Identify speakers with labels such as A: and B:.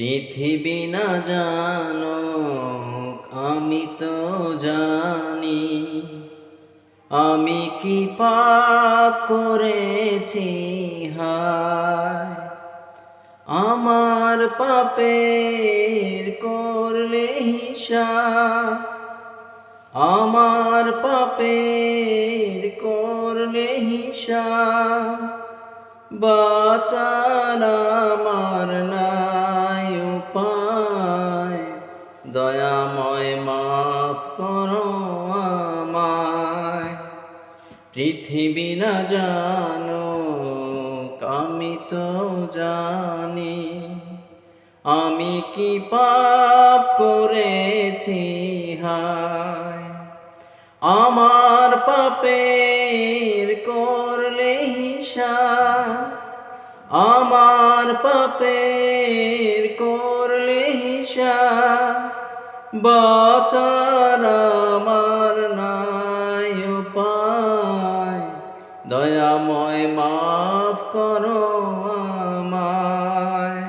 A: পৃথিবী না জানুক আমি তো জানি, আমি কি পাপ করেছি হায়। আমার পাপের করলে হিসাব, আমার পাপের করলে হিসাব, বাঁচার আমার নাই উপায়। দয়াময় মাফ করো আমায়। পৃথিবী না জানুক আমি তো জানি, আমি কি পাপ করেছি হায়। আমার পাপের করলে হিসাব, আমার পাপের করলে হিসাব, বাঁচার আমার নাই উপায়। দয়াময় মাফ করো আমায়।